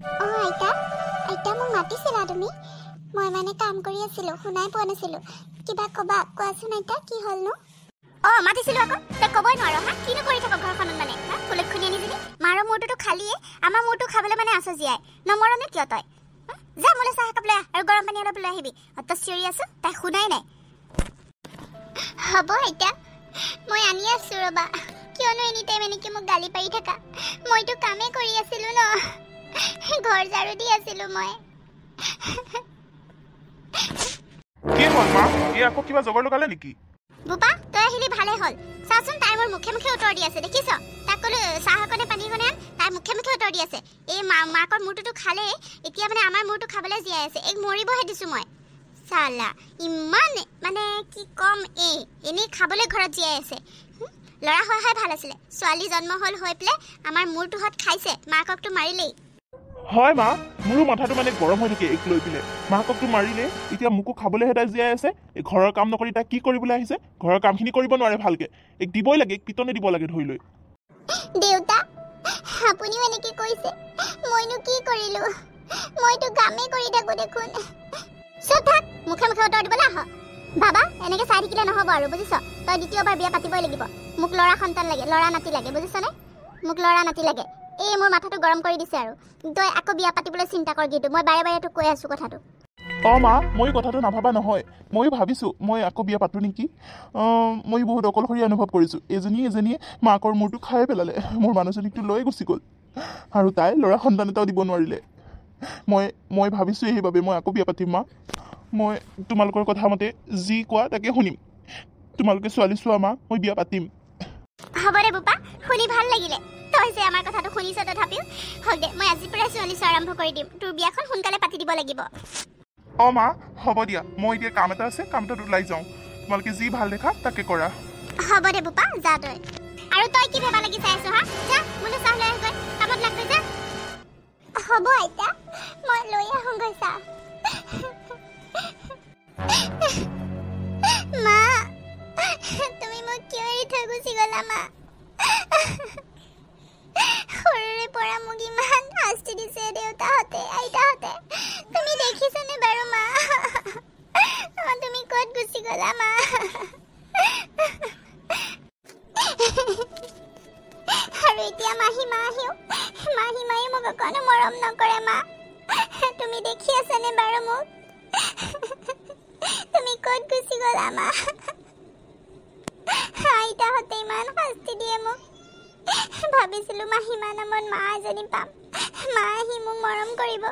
আইতা আইতা মোক মাতিছিলা তুমি মই মানে কাম কৰি আছিলো শুনাই পোৱা নাছিলো কিবা কবা কোৱাচোন আইতা কি হল নো মাতিছিলো আকৌ তে কবই নোৱাৰো হা কিনো কৰি থাক ঘৰখনত মানে হা কুলক্ষণী আনিছিলি মাৰ মোৰটো খালিয়ে আমাৰ মোৰটো খাবলৈ মানে আছ জিয়াই নমৰণে কিয় তই যা মোলে চাহ কাপ লৈ আৰু গৰম পানী অলপ লৈ আহিবি অত চিঞৰি আছো তাই শুনাই নাই হ'ব আইতা মই আনি আছো ৰবা কিয়নো এনি টাইম এনেকে মোক গালি পাৰি থাকা মইতো কামে কৰি আছিলো ন ঘৰ ঝাৰু দি আছিলো মই কি হ'ল মা এই আকৌ কিবা জগৰ লগালে নেকি বুপা তই আহিলি ভালে হ'ল চাচোন তাই মোৰ মুখে মুখে উত্তৰ দি আছে দেখিছ তাক ক'লো চাহ অকণে পানী অকণে আন তাই মুখে মুখে উত্তৰ দি আছে এই মাকৰ মূৰটোতো খালে এতিয়া মানে আমাৰ মূৰটো খাবলৈ জীয়াই আছে এক মৰিবহে দিছো মই চালা ইমান মানে কি কম এনেই খাবলৈ ঘৰত জীয়াই আছে ল'ৰা হয় ভাল আছিলে ছোৱালী জন্ম হ'ল হৈ পেলাই আমাৰ মূৰটোহঁত খাইছে মাককটো মাৰিলেই হয় মা মোৰো মাথাটো মানে গৰম হৈ থাকে এক লৈ পিলে মাককটো মাৰিলে এতিয়া মোকো খাবলৈ হেতাই জীয়াই আছে এই ঘৰৰ কাম নকৰি তাই কি কৰিবলৈ আহিছে ঘৰৰ কামখিনি কৰিব নোৱাৰে ভালকে এক দিবই লাগে এক পিটনে দিব লাগে ধৰি লৈ দেউতা আপুনিও এনেকে কৈছে মইনো কি কৰিলো মইতো কামে কৰি থাকো দেখোন চুপ থাক মুখে মুখে উত্তৰ দিবলৈ আহ বাবা এনেকে চাই থাকিলে নহব আৰু বুজিছ তই দ্বিতীয়বাৰ বিয়া পাতিবই লাগিব মোক ল'ৰা সন্তান লাগে ল'ৰা নাতি লাগে বুজিছনে মোক ল'ৰা নাতি লাগে এই মোৰ মাথাটো গৰম কৰি দিছে আৰু তই আকৌ বিয়া পাতিবলৈ চিন্তা কৰ কিন্তু মই বাৰে বাৰে তোক কৈ আছো কথাটো মা মই কথাটো নাভাবা নহয় মই ভাবিছোঁ মই আকৌ বিয়া পাতোঁ নেকি মই বহুত অকলশৰীয়া অনুভৱ কৰিছোঁ এজনীয়ে মাকৰ মূৰটো খাই পেলালে মোৰ মানুহজনীকটো লৈ গুচি গ'ল আৰু তাই ল'ৰা সন্তান এটাও দিব নোৱাৰিলে মই ভাবিছোঁ সেইবাবে মই আকৌ বিয়া পাতিম মা মই তোমালোকৰ কথা মতে যি কোৱা তাকে শুনিম তোমালোকে ছোৱালী চোৱা মা মই বিয়া পাতিম হ'ব দে বোপা শুনি ভাল লাগিলে তই যে আমাৰ কথাটো শুনিছ তথাপিও হওক দে মই আজিৰ পৰাই ছোৱালী চোৱা আৰম্ভ কৰি দিম তোৰ বিয়াখন সোনকালে পাতি দিব লাগিব মা হ'ব দিয়া মই এতিয়া কাম এটা আছে কামটোত ওলাই যাওঁ তোমালোকে যি ভাল দেখা তাকে কৰা হ'ব দে বোপা যা তই আৰু তই কি ভেবা লাগি চাই আছ হা যা মোলৈ চাহ লৈ আহগৈ কামত লাগগৈ যা হ'ব আইতা মই লৈ আহোঁগৈ চাহ মা তুমি মোক কিয় এৰি থৈ গুচি গ'লা মা সৰুৰে পৰা মোক ইমান শাস্তি দিছে দেউতাহঁতে আইতাহঁতে তুমি দেখিছানে বাৰু মা তুমি ক'ত গুচি গ'লা মা আৰু এতিয়া মাহীমায়েও মোক অকণো মৰম নকৰে মা তুমি দেখি আছানে বাৰু মোক তুমি ক'ত গুচি গ'লা মা আইতাহঁতে ইমান শাস্তি দিয়ে মোক ভাবিছিলো মাহীমা নামত মা এজনী পাম মা আহি মোক মৰম কৰিব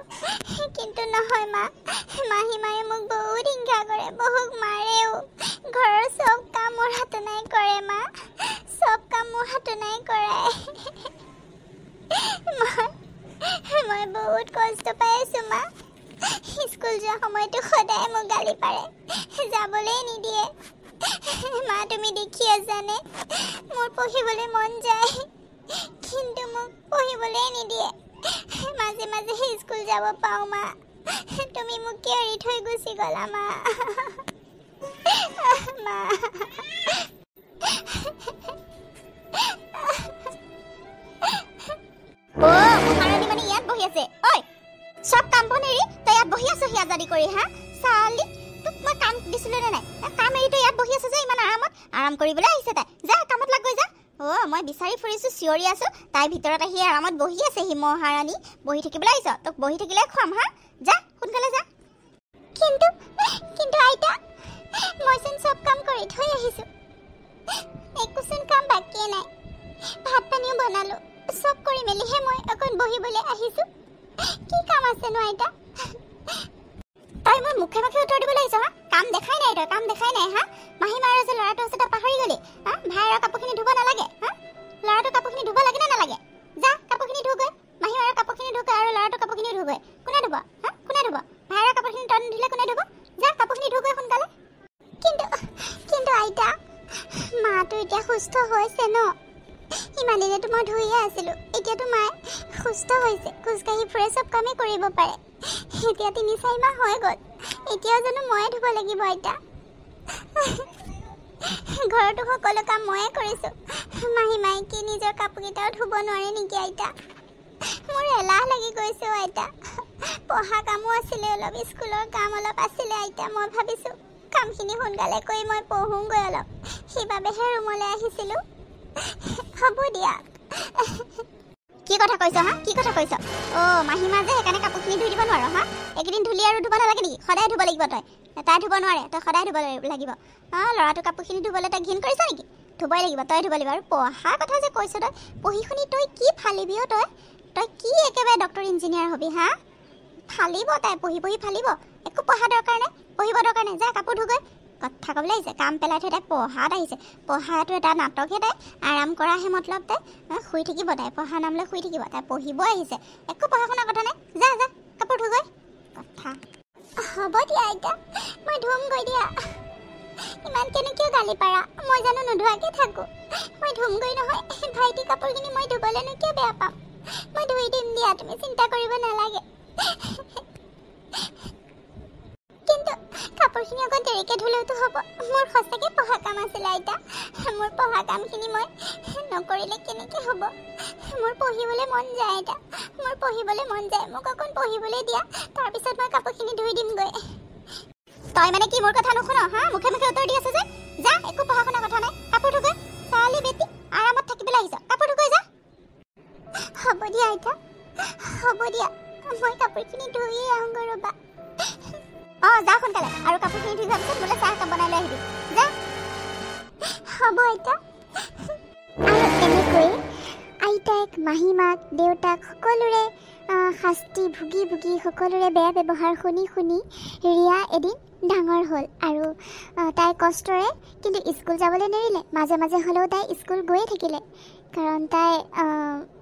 কিন্তু নহয় মা মাহীমায়ে মোক বহুত হিংসা কৰে বহুত মাৰেও ঘৰৰ চব কাম মোৰ হাতনাই কৰে মা চব কাম মোৰ হাতনাই কৰাই মই বহুত কষ্ট পাই আছো মা স্কুল যোৱা সময়তো সদায় মোক গালি পাৰে যাবলৈ নিদিয়ে মা তুমি দেখি আছানে মোৰ পঢ়িবলৈ মন যায় কিন্তু মোক পঢ়িবলৈ নিদিয়ে মাজে মাজে স্কুল যাব পাওঁ মা তুমি মোক কিয় এৰি থৈ গুচি গ'লা মা মা মহাৰাণী মানে ইয়াত বহি আছে ঐ সব কাম বন এৰি তই ইয়াত বহি আছ হিয়াজাদি কৰি হা চালি তোক মই কাম দিছিলো নে নাই কাম এৰি তই ইয়াত বহি আছ যে ইমান আৰাম কৰিবলৈ আহিছে তাই যা কামত লাগ গৈ যা মই বিচাৰি ফুৰিছো চিঞৰি আছো তাই ভিতৰত আহি আৰামত বহি আছে হি মহাৰাণী বহি থাকিবলৈ আহিছ তোক বহি থাকিলে খুৱাম হা যা সোনকালে যা কিন্তু আইতা মইচোন সব কাম কৰি থৈ আহিছো একোচোন কাম বাকী নাই ভাত পানীও বনালো সব কৰি মেলিহে মই অকণ বহিবলৈ আহিছো কি কাম আছেনো আইতা তই মোৰ মুখে মুখে উত্তৰ দিবলৈ আহিছ হা কাম দেখাই নাই তই কাম দেখাই নাই হা মাহীমাৰ যে ল'ৰাটো আছে তই পাহৰি গলি হা ভাইৰ কাপোৰখিনি ধুব নালাগে হা ল'ৰাটোৰ কাপোৰখিনি ধুব লাগে নে নালাগে যা কাপোৰখিনি ধুগৈ মাহীমাৰ কাপোৰখিনি ধুগৈ আৰু ল'ৰাটোৰ কাপোৰখিনি ধুগৈ কোনে ধুব হা কোনে ধুব ভাইৰ কাপোৰখিনি তই নুধুলে কোনে ধুব যা কাপোৰখিনি ধুগৈ সোনকালে কিন্তু আইতা মাটো এতিয়া সুস্থ হৈছে ন ইমান দিনেতো মই ধুইয়ে আছিলো এতিয়াতো মায়ে সুস্থ হৈছে খোজকাঢ়ি ফুৰে চব কামেই কৰিব পাৰে এতিয়া ৩-৪ মাহ হৈ গ'ল এতিয়াও জানো ময়ে ধুব লাগিব আইতা ঘৰতো সকলো কাম ময়ে কৰিছো মাহীমায়ে কি নিজৰ কাপোৰকেইটাও ধুব নোৱাৰে নেকি আইতা মোৰ এলাহ লাগি গৈছে আইতা পঢ়া কামো আছিলে অলপ স্কুলৰ কাম অলপ আছিলে আইতা মই ভাবিছোঁ কামখিনি সোনকালে কৰি মই পঢ়োঁগৈ অলপ সেইবাবেহে ৰুমলৈ আহিছিলোঁ হ'ব দিয়া কি কথা কৈছ হা কি কথা কৈছ মাহীমা যে সেইকাৰণে কাপোৰখিনি ধুই দিব নোৱাৰ হা এইকেইদিন ধুলি আৰু ধুব নালাগে নেকি সদায় ধুব লাগিব তাই ধুব নোৱাৰে তই সদায় ধুব লাগিব ল'ৰাটো কাপোৰখিনি ধুবলৈ তই ঘিণ কৰিছ নেকি ধুবই লাগিব তই ধুব লাগিব আৰু পঢ়াৰ কথা যে কৈছ তই পঢ়ি শুনি তই কি ফালিবি তই কি একেবাৰে ডক্টৰ ইঞ্জিনিয়াৰ হবি হা ফালিব তাই পঢ়ি ফালিব একো পঢ়া দৰকাৰ নাই পঢ়িব দৰকাৰ নাই যা কাপোৰ ধুগৈ কথা ক'বলৈ আহিছে কাম পেলাই থৈ তাই পঢ়াত আহিছে পঢ়াটো এটা নাটকহে তাই আৰাম কৰাহে মতলব তাই শুই থাকিব তাই পঢ়া নাম লৈ শুই থাকিব তাই পঢ়িব আহিছে একো পঢ়া শুনা কথা নাই যা কাপোৰ ধুগৈ কথা হ'ব দিয়া আইতা মই ধুমগৈ দিয়া ইমান কেনেকৈ গালি পাৰা মই জানো নোধোৱাকৈ থাকোঁ মই ধুমগৈ নহয় ভাইটি কাপোৰখিনি মই ধুবলৈনো কিয় বেয়া পাম মই ধুই দিম দিয়া তুমি চিন্তা কৰিব নালাগে কিন্তু কাপোৰখিনি অকণ দেৰিকৈ ধুলেওতো হ'ব মোৰ সঁচাকৈ পঢ়া কাম আছিলে আইতা মোৰ পঢ়া কামখিনি মই নকৰিলে কেনেকৈ হ'ব মোৰ পঢ়িবলৈ মন যায় আইতা মোৰ পঢ়িবলৈ মন যায় মোক অকণ পঢ়িবলৈ দিয়া তাৰপিছত মই কাপোৰখিনি ধুই দিমগৈ তই মানে কি মোৰ কথা নুশুন হা মুখে উত্তৰ দি আছে যে যা একো পঢ়া শুনা কথা নাই কাপোৰ ধুগৈ ছোৱালী বেটি আৰামত থাকিবলৈ আহিছ কাপোৰ ধুগৈ যা হ'ব দিয়া আইতা হ'ব দিয়া মই কাপোৰখিনি ধুই আহোঁগৈ ৰ'বা যা সোনকালে আৰু কাপোৰখিনি ধুই যোৱাৰ পিছত মোলৈ চাহ একাপ বনাই লৈ আহিবি যা হ'ব আইতা আৰু এনেকৈ আইতাক মাহীমাক দেউতাক সকলোৰে শাস্তি ভুগি সকলোৰে বেয়া ব্যৱহাৰ শুনি ৰিয়া এদিন ডাঙৰ হ'ল আৰু তাই কষ্টৰে কিন্তু স্কুল যাবলৈ নেৰিলে মাজে মাজে হ'লেও তাই স্কুল গৈয়ে থাকিলে কাৰণ তাই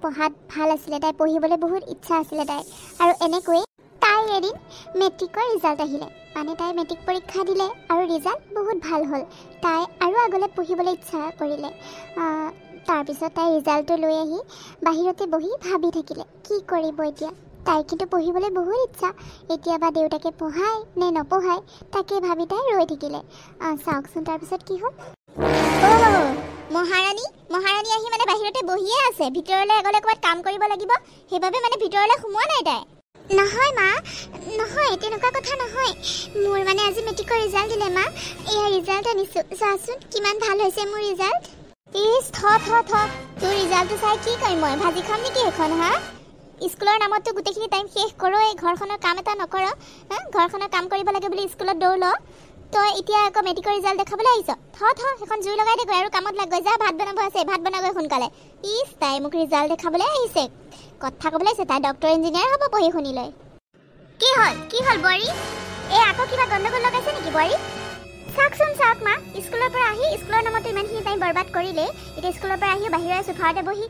পঢ়াত ভাল আছিলে তাই পঢ়িবলৈ বহুত ইচ্ছা আছিলে তাই আৰু এনেকৈ তাই এদিন মেট্ৰিকৰ ৰিজাল্ট আহিলে মানে তাই মেট্ৰিক পৰীক্ষা দিলে আৰু ৰিজাল্ট বহুত ভাল হ'ল তাই আৰু আগলৈ পঢ়িবলৈ ইচ্ছা কৰিলে তাৰপিছত তাই ৰিজাল্টটো লৈ আহি বাহিৰতে বহি ভাবি থাকিলে কি কৰিব এতিয়া তাই কিন্তু পঢ়িবলৈ বহুত ইচ্ছা এতিয়া বা দেউতাকে পঢ়ায় নে নপঢ়ায় তাকে ভাবি তাই ৰৈ থাকিলে চাওকচোন তাৰপিছত কি হ'ল মহাৰাণী আহি মানে বাহিৰতে বহিয়ে আছে ভিতৰলৈ আগলৈ ক'ৰবাত কাম কৰিব লাগিব সেইবাবে মানে ভিতৰলৈ সোমোৱা নাই তাই নহয় মা নহয় তেনেকুৱা কথা নহয় মোৰ মানে আজি মেট্ৰিকৰ ৰিজাল্ট দিলে মা এয়া ৰিজাল্ট আনিছোঁ চাচোন কিমান ভাল হৈছে মোৰ ৰিজাল্ট ইছ তোৰ ৰিজাল্টটো চাই কি কৰিম মই ভাজি খাম নেকি এখন হা স্কুলৰ নামততো গোটেইখিনি টাইম শেষ কৰোঁ এই ঘৰখনৰ কাম এটা নকৰ ঘৰখনৰ কাম কৰিব লাগে বুলি স্কুলত দৌৰ তই এতিয়া আকৌ মেট্ৰিকৰ ৰিজাল্ট দেখাবলৈ আহিছ সেইখন জুই লগাই দেগৈ আৰু কামত লাগ গৈ যা ভাত বনাব আছে ভাত বনাগৈ সোনকালে ইছ তাই মোক ৰিজাল্ট দেখাবলৈ আহিছে কথা ক'বলৈ আছে তাই ডক্টৰ ইঞ্জিনিয়াৰ হ'ব পঢ়ি শুনি লৈ কি হ'ল বোৱাৰী এই আকৌ কিবা গণ্ডগোল লগাইছে নেকি বোৱাৰী চাওক মা স্কুলৰ পৰা আহি স্কুলৰ নামতো ইমানখিনি টাইম বৰবাদ কৰিলে এতিয়া স্কুলৰ পৰা আহি বাহিৰৰ চোফাতে বহি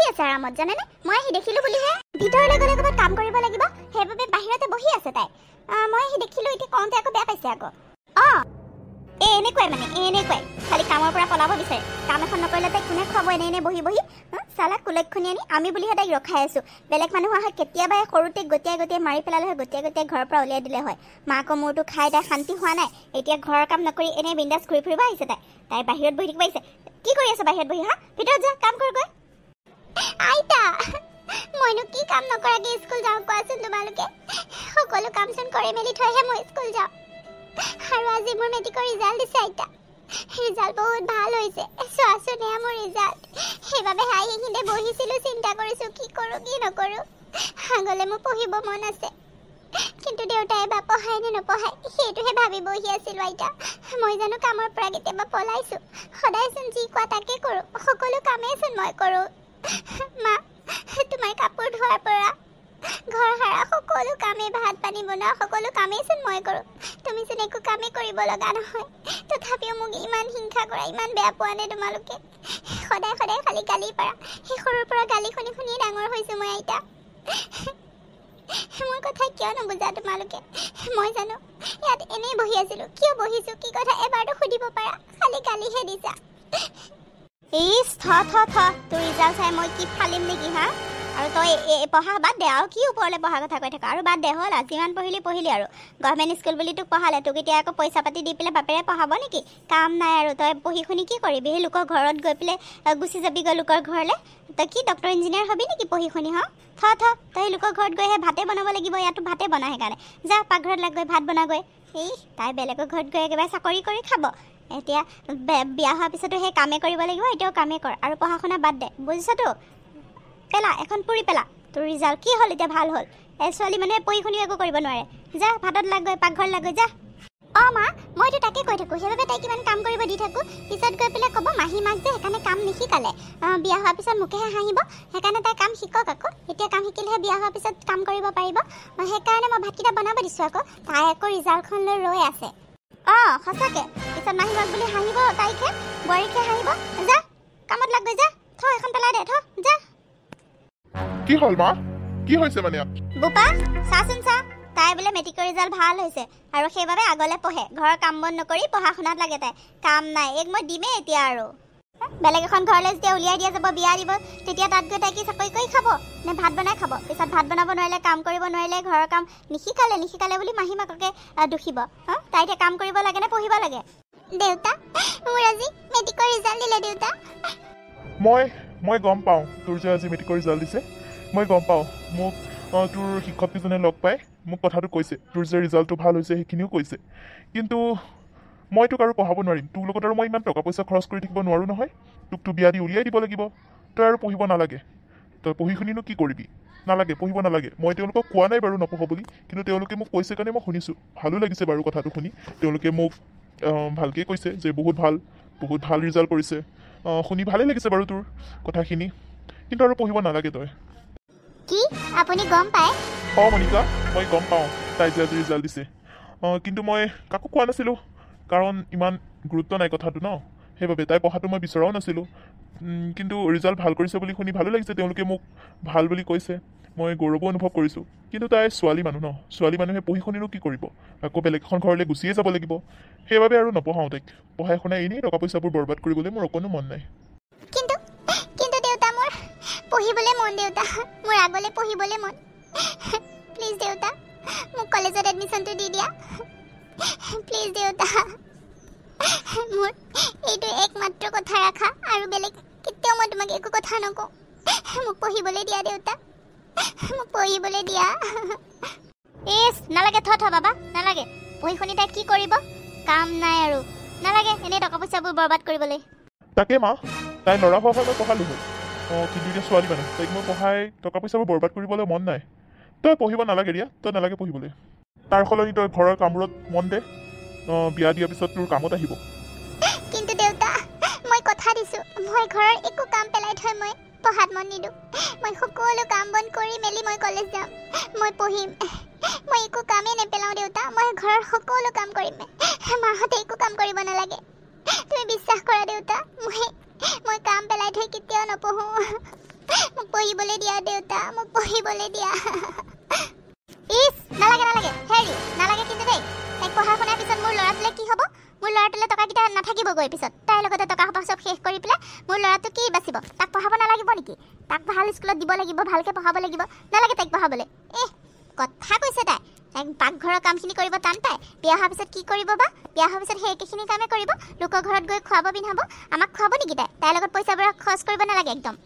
আছে আৰামত জানেনে মই আহি দেখিলোঁ বুলিহে ভিতৰলৈ গ'লে ক'ৰবাত কাম কৰিব লাগিব সেইবাবে বাহিৰতে বহি আছে তাই মই আহি দেখিলোঁ এতিয়া কওঁতে আকৌ বেয়া পাইছে আকৌ এনেকুৱাই খালি কামৰ পৰা পলাব বিচাৰে কাম এখন নকৰিলে তাইক কোনে খুৱাব এনে বহি চালা কুলক্ষণি আনি আমি বুলিহে তাইক ৰখাই আছোঁ বেলেগ মানুহ হয় কেতিয়াবা সৰুতে গতিয়াই মাৰি পেলালে হয় গতিয়াই ঘৰৰ পৰা উলিয়াই দিলে হয় মাকৰ মূৰটো খাই তাই শান্তি হোৱা নাই এতিয়া ঘৰৰ কাম নকৰি এনেই বিন্দাছ ঘূৰি ফুৰিব আহিছে তাই বাহিৰত বহি থাকিব আহিছে কি কৰি আছে বাহিৰত বহি ভিতৰত যা কাম কৰগৈ আইতা মইনো কি কাম নকৰাকৈ স্কুল যাওঁ কোৱাচোন তোমালোকে সকলো কাম চোন কৰি মেলি থৈহে মই স্কুল যাওঁ আৰু আজি মোৰ মেট্ৰিকৰ ৰিজাল্ট দিছে আইতা ৰিজাল্ট বহুত ভাল হৈছে চোৱাচোন এয়া মোৰ ৰিজাল্ট সেইবাবে এইখিনিতে বহিছিলোঁ চিন্তা কৰিছোঁ কি কৰোঁ কি নকৰোঁ আগলৈ মোৰ পঢ়িব মন আছে কিন্তু দেউতাই বা পঢ়ায় নে নপঢ়ায় সেইটোহে ভাবি বহি আছিলোঁ আইতা মই জানো কামৰ পৰা কেতিয়াবা পলাইছোঁ সদায়চোন যি কোৱা তাকে কৰোঁ সকলো কামেইচোন মই কৰোঁ মা তোমাৰ কাপোৰ ধোৱাৰ পৰা ঘৰ সাৰা সকলো কামেই ভাত পানী বনোৱা সকলো কামেইচোন মই কৰোঁ তুমিচোন একো কামেই কৰিব লগা নহয় তথাপিও মোক ইমান হিংসা কৰা ইমান বেয়া পোৱা নে তোমালোকে সদায় খালি গালি পাৰা সেই সৰুৰ পৰা গালি শুনিয়ে ডাঙৰ হৈছোঁ মই আইতা মোৰ কথা কিয় নুবুজা তোমালোকে মই জানো ইয়াত এনেই বহি আছিলোঁ কিয় বহিছোঁ কি কথা এবাৰতো সুধিব পাৰা খালি গালিহে দিছা ইছ তোৰ ৰিজাল্ট চাই মই কি ফালিম নেকি আৰু তই পঢ়া বাদ দে আৰু কি ওপৰলৈ পঢ়া কথা কৈ থাক আৰু বাদ দে হ'ল যিমান পঢ়িলি আৰু গভৰ্ণমেণ্ট স্কুল বুলি তোক পঢ়ালে তোক এতিয়া আকৌ পইচা পাতি দি পেলাই বাপেৰে পঢ়াব নেকি কাম নাই আৰু তই পঢ়ি শুনি কি কৰিবি সেই লোকৰ ঘৰত গৈ পেলাই গুচি যাবিগৈ লোকৰ ঘৰলৈ তই কি ডক্টৰ ইঞ্জিনিয়াৰ হবি নেকি পঢ়ি শুনি তই লোকৰ ঘৰত গৈ ভাতে বনাব লাগিব ইয়াতো ভাতে বনা সেইকাৰণে যা পাকঘৰত লাগ গৈ ভাত বনাগৈ তাই বেলেগৰ ঘৰত গৈ একেবাৰে চাকৰি কৰি খাব এতিয়া বিয়া হোৱাৰ পিছতো সেই কামে কৰিব লাগিব এতিয়াও কামেই কৰ আৰু পঢ়া শুনা বাদ দে বুজিছতো পেলা এখন পুৰি পেলা তোৰ ৰিজাল্ট কি হ'ল এতিয়া ভাল হ'ল ছোৱালী মানুহে পঢ়ি শুনিও একো কৰিব নোৱাৰে যা ভাতত লাগ গৈ পাকঘৰত লাগ গৈ যা মা মইতো তাকে কৈ থাকোঁ সেইবাবে তাইক কিমান কাম কৰিব দি থাকোঁ পিছত গৈ পেলাই ক'ব মাহী মাক যে সেইকাৰণে কাম নিশিকালে বিয়া হোৱাৰ পিছত মোকেহে হাঁহিব সেইকাৰণে তাই কাম শিকক আকৌ এতিয়া কাম শিকিলেহে বিয়া হোৱাৰ পিছত কাম কৰিব পাৰিব সেইকাৰণে মই ভাতকেইটা বনাব দিছোঁ আকৌ তাই আকৌ ৰিজাল্টখন লৈ ৰৈ আছে সঁচাকৈ পিছত মাহী মাক বুলি হাঁহিব তাইকহে বোৱাৰীকহে হাঁহিব যা কামত লাগ গৈ যা এখন পেলাই দে যা কি হ'ল মা কি হৈছে মানে বোপা চাচোন চা তাই বোলে মেট্ৰিকৰ ৰিজাল্ট ভাল হৈছে আৰু সেইবাবে আগলৈ পঢ়ে ঘৰৰ কাম বন নকৰি পঢ়া শুনাত লাগে তাই কাম নাই মই দিমেই এতিয়া আৰু বেলেগ এখন ঘৰলৈ যেতিয়া উলিয়াই দিয়া যাব বিয়া দিব তেতিয়া তাত গৈ তাই কি চাকৰি কৰি খাব নে ভাত বনাই খাব পিছত ভাত বনাব নোৱাৰিলে কাম কৰিব নোৱাৰিলে ঘৰৰ কাম নিশিকালে বুলি মাহী মাককে দুখিব তাই এতিয়া কাম কৰিব লাগে নে পঢ়িব লাগে দেউতা মোৰ আজি মেট্ৰিকৰ ৰিজাল্ট দিলে দেউতা মই গম পাওঁ তোৰ যে আজি মেট্ৰিকৰ ৰিজাল্ট দিছে মই গম পাওঁ মোক তোৰ শিক্ষককেইজনে লগ পাই মোক কথাটো কৈছে তোৰ যে ৰিজাল্টটো ভাল হৈছে সেইখিনিও কৈছে কিন্তু মই তোক আৰু পঢ়াব নোৱাৰিম তোৰ লগত আৰু মই ইমান টকা পইচা খৰচ কৰি থাকিব নোৱাৰোঁ নহয় তোকতো বিয়া দি উলিয়াই দিব লাগিব তই আৰু পঢ়িব নালাগে তই পঢ়ি শুনিনো কি কৰিবি নালাগে পঢ়িব নালাগে মই তেওঁলোকক কোৱা নাই বাৰু নপঢ় বুলি কিন্তু তেওঁলোকে মোক কৈছে কাৰণে মই শুনিছোঁ ভালো লাগিছে বাৰু কথাটো শুনি তেওঁলোকে মোক ভালকৈ কৈছে যে বহুত ভাল ৰিজাল্ট কৰিছে শুনি ভালেই লাগিছে বাৰু তোৰ কথাখিনি কিন্তু আৰু পঢ়িব নালাগে তই কি আপুনি গম পায় মনিকা মই গম পাওঁ তাই যে আজি ৰিজাল্ট দিছে কিন্তু মই কাকো কোৱা নাছিলোঁ কাৰণ ইমান গুৰুত্ব নাই কথাটো ন সেইবাবে তাই পঢ়াটো মই বিচৰাও নাছিলোঁ কিন্তু ৰিজাল্ট ভাল কৰিছে বুলি শুনি ভালো লাগিছে তেওঁলোকে মোক ভাল বুলি কৈছে মই গৌৰৱো অনুভৱ কৰিছোঁ কিন্তু তাই ছোৱালী মানুহ ন ছোৱালী মানুহে পঢ়ি শুনিনো কি কৰিব আকৌ বেলেগ এখন ঘৰলৈ গুচিয়ে যাব লাগিব সেইবাবে আৰু নপঢ়াওঁ তাইক পঢ়াই শুনাই এনেই টকা পইচাবোৰ বৰবাদ কৰিবলৈ মোৰ অকণো মন নাই কিন্তু দেউতা মোৰ পঢ়িবলৈ মন দেউতা মোৰ আগলৈ পঢ়িবলৈ মন প্লিজ দেউতা মোক কলেজত এডমিশ্যনটো দি দিয়া প্লিজ দেউতা মোৰ এইটো একমাত্ৰ কথা ৰাখা আৰু বেলেগ কেতিয়াও মই তোমাক একো কথা নকওঁ মোক পঢ়িবলৈ দিয়া দেউতা মোক পঢ়িবলৈ দিয়া নালাগে বাবা নালাগে পঢ়ি শুনি তাই কি কৰিব কাম নাই আৰু নালাগে এনেই টকা পইচাবোৰ বৰবাদ কৰিবলৈ তাকে মা তাই ল'ৰা হোৱা হয় মই পঢ়ালোঁ হয় কিন্তু এতিয়া ছোৱালী মানুহ তাইক মই পঢ়াই টকা পইচাবোৰ বৰবাদ কৰিবলৈ মন নাই তই পঢ়িব নালাগে দিয়া তই নালাগে পঢ়িবলৈ তাৰ সলনি তই ঘৰৰ কামবোৰত মন দে বিয়া দিয়াৰ পিছত তোৰ কামত আহিব কিন্তু দেউতা মই কথা দিছোঁ মই ঘৰৰ একো কাম পেলাই থৈ মই পঢ়াত মন নিদিওঁ মই সকলো কাম বন কৰি মেলি মই কলেজ যাম মই পঢ়িম মই একো কামেই নেপেলাওঁ দেউতা মই ঘৰৰ সকলো কাম কৰিম মাহঁতে একো কাম কৰিব নালাগে তুমি বিশ্বাস কৰা দেউতা মই কাম পেলাই থৈ কেতিয়াও নপঢ়োঁ মোক পঢ়িবলৈ দিয়া দেউতা মোক পঢ়িবলৈ দিয়া নালাগে হেৰি নালাগে কিন্তু দেই তাইক পঢ়া শুনাৰ পিছত মোৰ ল'ৰাটোলৈ কি হ'ব মোৰ ল'ৰাটোলৈ টকাকেইটা নাথাকিবগৈ পিছত তাইৰ লগতে টকা সোপা চব শেষ কৰি পেলাই মোৰ ল'ৰাটো কি বাচিব তাক পঢ়াব নালাগিব নেকি তাক ভাল স্কুলত দিব লাগিব ভালকৈ পঢ়াব লাগিব নালাগে তাইক পঢ়াবলৈ কথা কৈছে তাইক পাকঘৰৰ কামখিনি কৰিব টান পায় বিয়া হোৱাৰ পিছত কি কৰিব বা বিয়া হোৱাৰ পিছত সেই একেখিনি কামেই কৰিব লোকৰ ঘৰত গৈ খুৱাব পিন্ধাব আমাক খুৱাব নেকি তাইৰ লগত পইচাবোৰ খৰচ কৰিব নালাগে একদম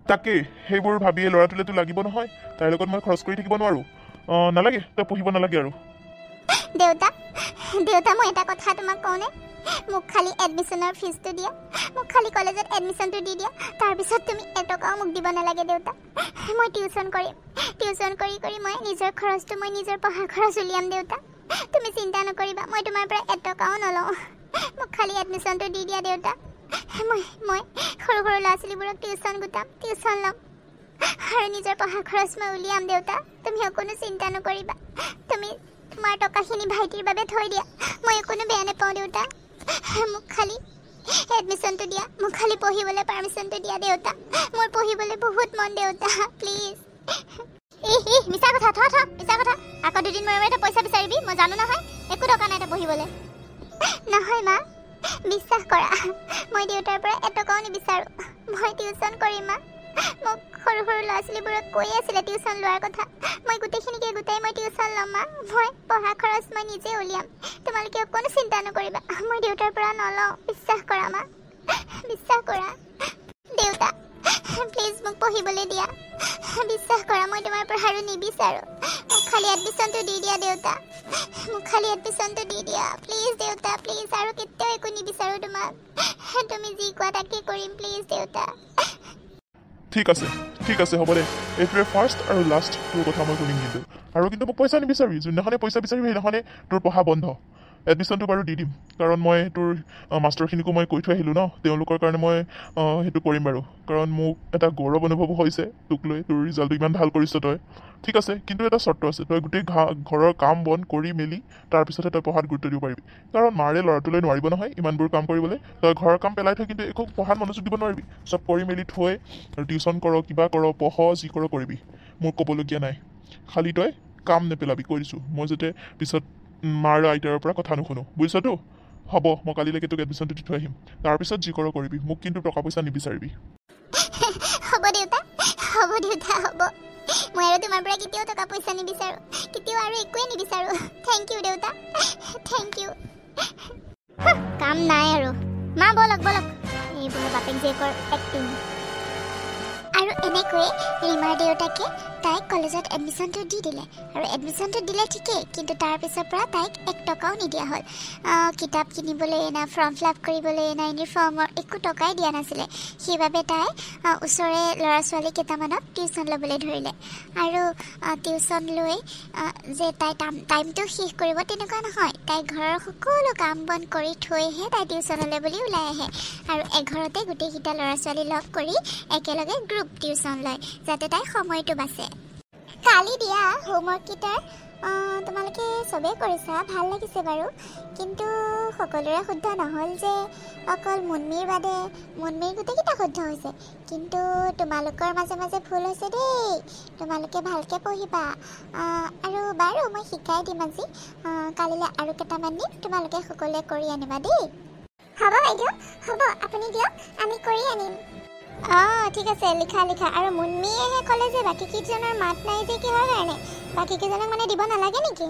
তাকে সেইবোৰ ভাবিয়ে ল'ৰাটোলৈতো লাগিব নহয় তাইৰ লগত মই খৰচ কৰি থাকিব নোৱাৰোঁ নালাগে তই পঢ়িব নালাগে আৰু দেউতা মই এটা কথা তোমাক কওঁনে মোক খালি এডমিশ্যনৰ ফিজটো দিয়া মোক খালি কলেজত এডমিশ্যনটো দি দিয়া তাৰপিছত তুমি এটকাও মোক দিব নালাগে দেউতা মই টিউশ্যন কৰিম টিউশ্যন কৰি মই নিজৰ খৰচটো মই নিজৰ পঢ়াৰ খৰচ উলিয়াম দেউতা তুমি চিন্তা নকৰিবা মই তোমাৰ পৰা এটকাও নলওঁ মোক খালি এডমিশ্যনটো দি দিয়া দেউতা মই সৰু ল'ৰা ছোৱালীবোৰক টিউশ্যন গোটাম টিউশ্যন ল'ম আৰু নিজৰ পঢ়াৰ খৰচ মই উলিয়াম দেউতা তুমি অকণো চিন্তা নকৰিবা তুমি তোমাৰ টকাখিনি ভাইটিৰ বাবে থৈ দিয়া মই অকণো বেয়া নাপাওঁ দেউতা মোক খালি এডমিশ্যনটো দিয়া মোক খালি পঢ়িবলৈ পাৰ্মিশ্যনটো দিয়া দেউতা মোৰ পঢ়িবলৈ বহুত মন দেউতা প্লিজ মিছা কথা মিছা কথা আকৌ দুদিন মূৰে পইচা বিচাৰিবি মই জানো নহয় একো টকা নাই তই পঢ়িবলৈ নহয় মা বিশ্বাস কৰা মই দেউতাৰ পৰা এটকাও নিবিচাৰোঁ মই টিউশ্যন কৰিম মা মোক সৰু সৰু ল'ৰা ছোৱালীবোৰক কৈ আছিলে টিউশ্যন লোৱাৰ কথা মই গোটেইখিনিকে গোটাই মই টিউশ্যন ল'ম মা মই পঢ়া খৰচ মই নিজে উলিয়াম তোমালোকে অকণো চিন্তা নকৰিবা মই দেউতাৰ পৰা নলওঁ বিশ্বাস কৰা মা বিশ্বাস কৰা দেউতা প্লিজ মোক পঢ়িবলৈ দিয়া বিশ্বাস কৰা মই তোমাৰ পৰা আৰু নিবিচাৰোঁ মোক খালি এডমিশ্যনটো দি দিয়া দেউতা মোক খালি এডমিশ্যনটো দি দিয়া প্লিজ দেউতা প্লিজ আৰু কেতিয়াও একো নিবিচাৰোঁ তোমাক তুমি যি কোৱা তাকে কৰিম প্লিজ দেউতা ঠিক আছে হ'ব দে এইটোৱে ফাৰ্ষ্ট আৰু লাষ্ট তোৰ কথা মই শুনিম কিন্তু মোক পইচা নিবিচাৰিবি যোনদিনাখনে পইচা বিচাৰিবি সেইদিনাখনে তোৰ পঢ়া বন্ধ এডমিশ্যনটো বাৰু দি দিম কাৰণ মই তোৰ মাষ্টৰখিনিকো মই কৈ থৈ আহিলোঁ ন তেওঁলোকৰ কাৰণে মই সেইটো কৰিম বাৰু কাৰণ মোক এটা গৌৰৱ অনুভৱ হৈছে তোক লৈ তোৰ ৰিজাল্টটো ইমান ভাল কৰিছ তই ঠিক আছে কিন্তু এটা চৰ্ত আছে তই গোটেই ঘৰৰ কাম বন কৰি মেলি তাৰপিছতহে তই পঢ়াত গুৰুত্ব দিব পাৰিবি কাৰণ মাৰে ল'ৰাটোলৈ নোৱাৰিব নহয় ইমানবোৰ কাম কৰিবলৈ তই ঘৰৰ কাম পেলাই থৈ কিন্তু একো পঢ়াত মনোযোগ দিব নোৱাৰিবি চব কৰি মেলি থৈ টিউশ্যন কৰ কিবা কৰ পঢ় যি কৰ কৰিবি মোৰ ক'বলগীয়া নাই খালি তই কাম নেপেলাবি কৈ দিছোঁ মই যাতে পিছত মাৰ আইতাৰ পৰা কথা নুশুনো বুজিছতো হ'ব মই কালিলৈকে তোক এডমিশ্যনটো দি থৈ আহিম তাৰপিছত যি কৰ কৰিবি মোক কিন্তু টকা পইচা নিবিচাৰিবি হ'ব দেউতা হ'ব মই আৰু তোমাৰ পৰা কেতিয়াও টকা পইচা নিবিচাৰোঁ কেতিয়াও আৰু একোৱে নিবিচাৰোঁ থেংক ইউ দেউতা থেংক ইউ কাম নাই আৰু মা বলক এইবোৰ বাপেক জীয়েকৰ এক্টিং আৰু এনেকৈয়ে ৰীমাৰ দেউতাকে তাইক কলেজত এডমিশ্যনটো দি দিলে আৰু এডমিশ্যনটো দিলে ঠিকেই কিন্তু তাৰপিছৰ পৰা তাইক 1 টকাও নিদিয়া হ'ল কিতাপ কিনিবলৈ না ফৰ্ম ফিল আপ কৰিবলৈ না ইউনিফৰ্মৰ একো টকাই দিয়া নাছিলে সেইবাবে তাই ওচৰৰে ল'ৰা ছোৱালী কেইটামানক টিউশ্যন ল'বলৈ ধৰিলে আৰু টিউশ্যন লৈ যে তাই টাইমটো শেষ কৰিব তেনেকুৱা নহয় তাই ঘৰৰ সকলো কাম বন কৰি থৈহে তাই টিউশ্যনলৈ বুলি ওলাই আহে আৰু এঘৰতে গোটেইকেইটা ল'ৰা ছোৱালী লগ কৰি একেলগে গ্ৰুপ টিউশ্যন লয় যাতে তাই সময়টো বাচে কালি দিয়া হোমৱৰ্ককেইটাৰ তোমালোকে চবেই কৰিছা ভাল লাগিছে বাৰু কিন্তু সকলোৰে শুদ্ধ নহ'ল যে অকল মুনমীৰ বাদে মুনমীৰ গোটেইকেইটা শুদ্ধ হৈছে কিন্তু তোমালোকৰ মাজে মাজে ভুল হৈছে দেই তোমালোকে ভালকৈ পঢ়িবা আৰু বাৰু মই শিকাই দিম আজি কালিলৈ আৰু কেইটামান দিম তোমালোকে সকলোৱে কৰি আনিবা দেই হ'ব বাইদেউ হ'ব আপুনি দিয়ক আমি কৰি আনিম ঠিক আছে লিখা আৰু মুনমীয়েহে ক'লে যে বাকী কেইজনৰ মাত নাই যে কিহৰ কাৰণে বাকী কেইজনক মানে দিব নালাগে নেকি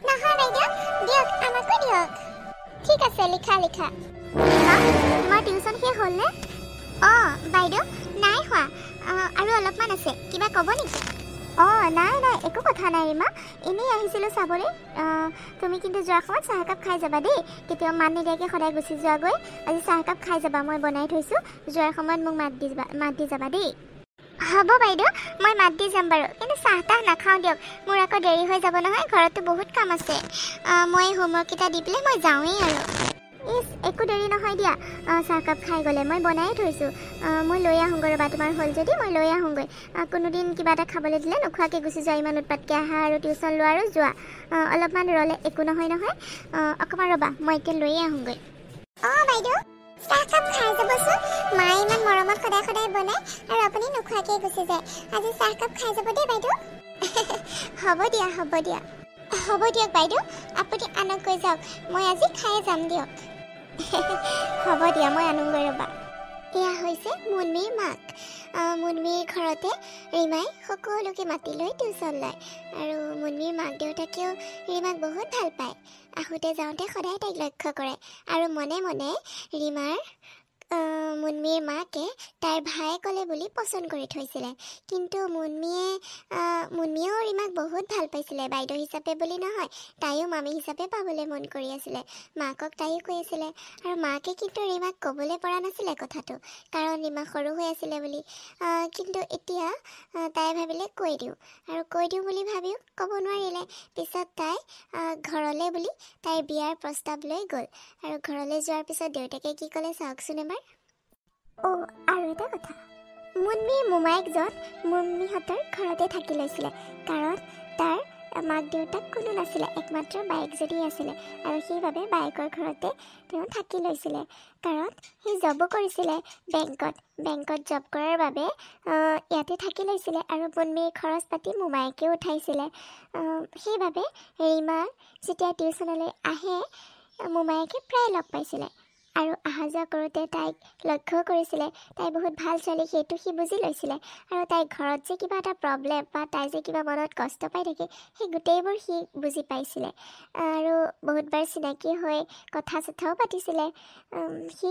নহয় বাইদেউ দিয়ক আমাকো দিয়ক ঠিক আছে লিখা তোমাৰ টিউশ্যন শেষ হ'লনে বাইদেউ নাই হোৱা আৰু অলপমান আছে কিবা ক'ব নেকি নাই একো কথা নাই ৰীমা এনেই আহিছিলোঁ চাবলৈ তুমি কিন্তু যোৱাৰ সময়ত চাহ একাপ খাই যাবা দেই কেতিয়াও মাত নিদিয়াকৈ সদায় গুচি যোৱাগৈ আজি চাহ একাপ খাই যাবা মই বনাই থৈছোঁ যোৱাৰ সময়ত মোক মাত দি যাবা দেই হ'ব বাইদেউ মই মাত দি যাম বাৰু কিন্তু চাহ তাহ নাখাওঁ দিয়ক মোৰ আকৌ দেৰি হৈ যাব নহয় ঘৰতো বহুত কাম আছে মই হোমৱৰ্ককেইটা দি পেলাই মই যাওঁৱেই আৰু একো দেৰি নহয় দিয়া চাহকাপ খাই গ'লে মই বনাই থৈছোঁ মই লৈ আহোঁগৈ ৰ'বা তোমাৰ হ'ল যদি মই লৈ আহোঁগৈ কোনোদিন কিবা এটা খাবলৈ দিলে নোখোৱাকৈ গুচি যোৱা ইমান উৎপাতকৈ আহা আৰু টিউশ্যন লোৱা আৰু যোৱা অলপমান ৰ'লে একো নহয় অকণমান ৰ'বা মই এতিয়া লৈয়ে আহোঁগৈ বাইদেউ চাহকাপ খাই যাবচোন মায়ে ইমান মৰমত সদায় বনায় আৰু আপুনি নোখোৱাকৈ গুচি যায় আজি চাহকাপ খাই যাব দেই বাইদেউ হ'ব দিয়ক বাইদেউ আপুনি আনকৈ যাওক মই আজি খাই যাম দিয়ক হ'ব দিয়া মই আনোগৈ ৰ'বা এয়া হৈছে মুনমীৰ মাক মুনমীৰ ঘৰতে ৰীমাই সকলোকে মাতি লৈ টিউশ্যন লয় আৰু মুনমীৰ মাক দেউতাকেও ৰীমাক বহুত ভাল পায় আহোঁতে যাওঁতে সদায় তাইক লক্ষ্য কৰে আৰু মনে মনে ৰীমাৰ মুনমীৰ মাকে তাইৰ ভায়েকলে বুলি পচন্দ কৰি থৈছিলে কিন্তু মুনমীয়েও ৰীমাক বহুত ভাল পাইছিলে বাইদেউ হিচাপে বুলি নহয় তাইও মামী হিচাপে পাবলৈ মন কৰি আছিলে মাকক তাইও কৈ আছিলে আৰু মাকে কিন্তু ৰীমাক ক'বলৈ পৰা নাছিলে কথাটো কাৰণ ৰীমা সৰু হৈ আছিলে বুলি কিন্তু এতিয়া তাই ভাবিলে কৈ দিওঁ বুলি ভাবিও ক'ব নোৱাৰিলে পিছত তাই ঘৰলৈ বুলি তাইৰ বিয়াৰ প্ৰস্তাৱ লৈ গ'ল আৰু ঘৰলৈ যোৱাৰ পিছত দেউতাকে কি ক'লে চাওকচোন এবাৰ আৰু এটা কথা মুনমীৰ মোমায়েকজন মুনমীহঁতৰ ঘৰতে থাকি লৈছিলে কাৰণ তাৰ মাক দেউতাক কোনো নাছিলে একমাত্ৰ বায়েকজনী আছিলে আৰু সেইবাবে বায়েকৰ ঘৰতে তেওঁ থাকি লৈছিলে কাৰণ সি জবো কৰিছিলে বেংকত জব কৰাৰ বাবে ইয়াতে থাকি লৈছিলে আৰু মুনমীৰ খৰচ পাতি মোমায়েকে উঠাইছিলে সেইবাবে ৰীমা যেতিয়া টিউশ্যনলৈ আহে মোমায়েকে প্ৰায় লগ পাইছিলে আৰু অহা যোৱা কৰোঁতে তাইক লক্ষ্য কৰিছিলে। তাই বহুত ভাল ছোৱালী সেইটো সি বুজি লৈছিলে। আৰু তাইৰ ঘৰত যে কিবা এটা প্ৰব্লেম বা তাই যে কিবা মনত কষ্ট পাই থাকে সেই গোটেইবোৰ সি বুজি পাইছিলে। আৰু বহুতবাৰ চিনাকি হৈ কথা চথাও পাতিছিলে। সি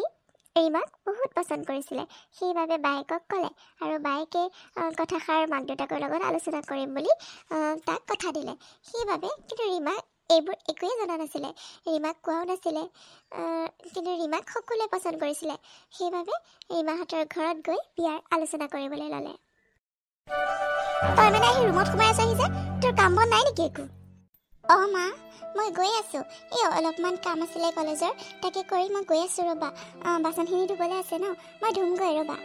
ৰীমাক বহুত পচন্দ কৰিছিলে। সেইবাবে বায়েকক ক'লে আৰু বায়েকে কথাষাৰ মাক দেউতাকৰ লগত আলোচনা কৰিম বুলি তাক কথা দিলে। সেইবাবে কিন্তু ৰীমা এইবোৰ একোৱেই জনা নাছিলে, ৰীমাক কোৱাও নাছিলে। কিন্তু ৰীমাক সকলোৱে পচন্দ কৰিছিলে। সেইবাবে ৰীমাহঁতৰ ঘৰত গৈ বিয়াৰ আলোচনা কৰিবলৈ ল'লে। তই মানে আহি ৰুমত সোমাই আছহি যে, তোৰ কাম বন নাই নেকি একো? অঁ মা, মই গৈ আছোঁ। এই অলপমান কাম আছিলে কলেজৰ, তাকে কৰি মই গৈ আছোঁ ৰ'বা। বাচনখিনি ধুবলৈ আছে ন, মই ধুমগৈ ৰ'বা।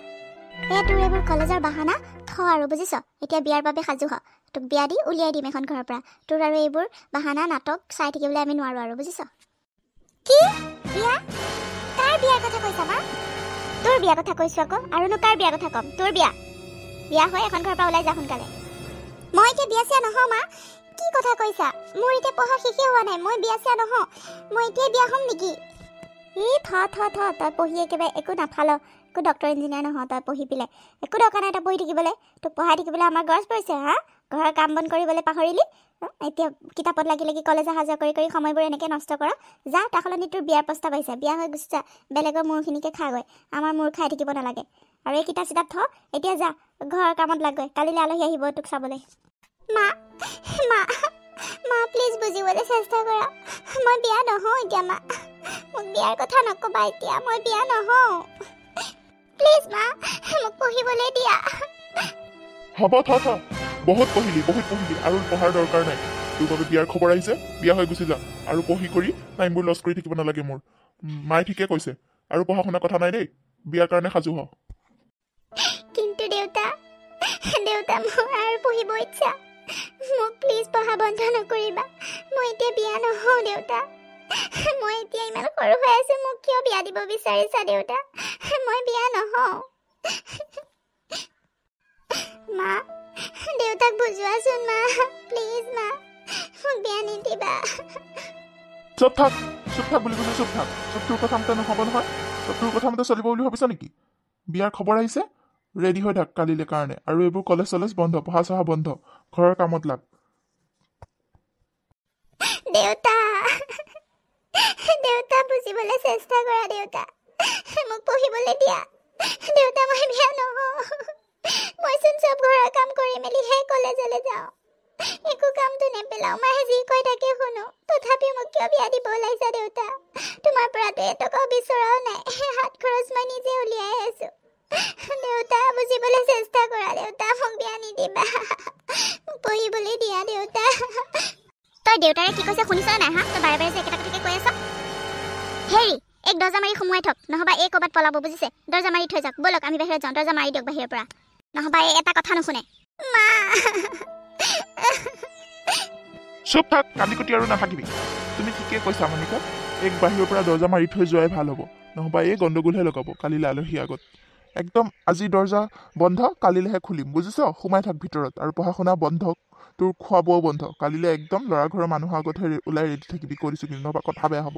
এয়া তোৰ এইবোৰ কলেজৰ বাহানা থ আৰু বুজিছ। এতিয়া বিয়াৰ বাবে সাজু হ, তোক বিয়া দি উলিয়াই দিম এখন ঘৰৰ পৰা। তোৰ আৰু এইবোৰ বাহানা নাটক চাই থাকিবলৈ আমি নোৱাৰোঁ আৰু বুজিছ। কি বিয়া? কাৰ বিয়াৰ কথা কৈছা মা? তোৰ বিয়াৰ কথা কৈছোঁ আকৌ, আৰুনো কাৰ বিয়াৰ কথা ক'ম? তোৰ বিয়া। বিয়া হৈ এখন ঘৰৰ পৰা ওলাই যা সোনকালে। মই এতিয়া বিয়া চিয়া নহওঁ মা। কি কথা কৈছা? মোৰ এতিয়া পঢ়া শেষেই হোৱা নাই, মই বিয়া চিয়া নহওঁ। মই এতিয়াই বিয়া হ'ম নেকি? তই পঢ়ি একেবাৰে একো নাফাল, একো ডক্টৰ ইঞ্জিনিয়াৰ নহয় তই পঢ়ি পেলাই। একো দৰকাৰ নাই তই পঢ়ি থাকিবলৈ। তোক পঢ়াই থাকিবলৈ আমাৰ গৰজ পৰিছে হা? ঘৰৰ কাম বন কৰিবলৈ পাহৰিলি? এতিয়া কিতাপত লাগি লাগি কলেজ অহা যোৱা কৰি সময়বোৰ এনেকৈ নষ্ট কৰ। যা, তাৰ সলনি তোৰ বিয়াৰ প্ৰস্তাৱ আহিছে, বিয়া হৈ গুচি যা। বেলেগৰ মূৰখিনিকে খাগৈ, আমাৰ মূৰ খাই থাকিব নালাগে। আৰু এই কিতাপ চিতাপ থ, এতিয়া যা ঘৰৰ কামত লাগগৈ। কালিলৈ আলহী আহিব তোক চাবলৈ। মা প্লিজ বুজিবলৈ চেষ্টা কৰা। মই বিয়া নহওঁ এতিয়া মা। মোক বিয়াৰ কথা নক'বা এতিয়া, মই বিয়া নহওঁ। প্লিজ মা, মোক পঢ়িবলৈ দিয়া। হ'ব থ বহুত পঢ়িলি আৰু পঢ়াৰ দৰকাৰ নাই। তোৰ বাবে বিয়াৰ খবৰ আহিছে, বিয়া হৈ গুচি যা। আৰু পঢ়ি কৰি টাইমবোৰ লছ কৰি থাকিব নালাগে মোৰ। মায়ে ঠিকে কৈছে। আৰু পঢ়া শুনা কথা নাই দেই, বিয়াৰ কাৰণে সাজু হ। কিন্তু দেউতা মোৰ আৰু পঢ়িব ইচ্ছা। মোক প্লিজ পঢ়া বন্ধ নকৰিবা। মই এতিয়া বিয়া নহওঁ দেউতা। মই এতিয়া ইমান সৰু হৈ আছোঁ, মোক কিয় বিয়া দিব বিচাৰিছা দেউতা? মই বিয়া নহওঁ। মা, দেউতাক বুজোৱাচোন মা, প্লিজ মা, মোক বিয়া নিদিবা। চুপ থাক বুলি কৈছে, চুপ থাক। চব তোৰ কথা মতে নহ'ব নহয়, চব তোৰ কথা মতে চলিব বুলি ভাবিছ নেকি? বিয়াৰ খবৰ আহিছে, ৰেডি হৈ থাক কালিলৈ কাৰণে। আৰু এইবোৰ কলেজ চলেজ বন্ধ, পঢ়া চহা বন্ধ, ঘৰৰ কামত লাগ। দেউতা বুজিবলৈ চেষ্টা কৰা দেউতা। মোক পঢ়িবলৈ দিয়া দেউতা। মই বিয়া নহওঁ। মইচোন চব ঘৰৰ কাম কৰি মেলিহে কলেজলৈ যাওঁ, একো কামটো নেপেলাওঁ। মায়ে যি কয় তাকে শুনো, তথাপিও মোক কিয় বিয়া দিব ওলাইছা দেউতা? তোমাৰ পৰাতো এটকাও বিচৰাও নাই, হাত খৰচ মই নিজে উলিয়াই আছোঁ। দেউতা বুজিবলৈ চেষ্টা কৰা দেউতা, মোক বিয়া নিদিবা। মোক পঢ়িবলৈ দিয়া দেউতা। তই দেউতাৰে কি কৈছে শুনিছ নাই হা? তই বাৰে বাৰে যে একেটা কথাকে কৈ আছ। হেৰি, এক দৰ্জা মাৰি সোমোৱাই থক, নহবা এই ক'ৰবাত পলাব বুজিছে। দৰ্জা মাৰি থৈ যাওক, ব'লক আমি বাহিৰত যাওঁ। দৰ্জা মাৰি দিয়ক বাহিৰৰ পৰা, নহবা এই এটা কথা নুশুনে। মা চুপ থাক, কান্দি কুটি আৰু নাথাকিবি। তুমি ঠিকে কৈছা মনিকা, এক বাহিৰৰ পৰা দৰ্জা মাৰি থৈ যোৱাই ভাল হ'ব, নহবা এই গণ্ডগোলহে লগাব কালিলৈ আলহী আগত। একদম আজি দৰ্জা বন্ধ, কালিলৈহে খুলিম বুজিছ। সোমাই থাক ভিতৰত, আৰু পঢ়া শুনা বন্ধ, তোৰ খোৱা বোৱাও বন্ধ। কালিলৈ একদম ল'ৰা ঘৰৰ মানুহৰ আগতহে ওলাই ৰেডি থাকিবি, কৈ দিছোঁ কিন্তু, নহবা কথা বেয়া হ'ব।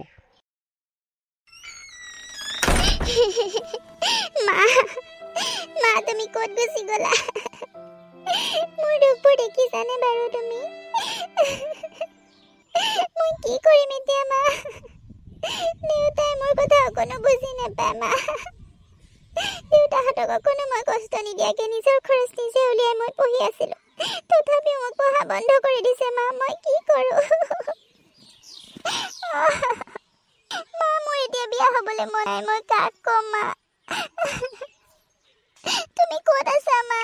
মা তুমি ক'ত গুচি গ'লা? মোৰ দুখবোৰ দেখিছানে বাৰু তুমি? মই কি কৰিম এতিয়া মা? দেউতাই মোৰ কথা অকণো বুজি নাপায় মা। দেউতাহঁতক অকণো মই কষ্ট নিদিয়াকৈ নিজৰ খৰচ নিজে উলিয়াই মই পঢ়ি আছিলোঁ, তথাপিও মোক পঢ়া বন্ধ কৰি দিছে মা। মই কি কৰোঁ? মা মোৰ এতিয়া বিয়া হ'বলৈ মন নাই, মই কাক ক'ম মা? তুমি ক'ত আছা মা?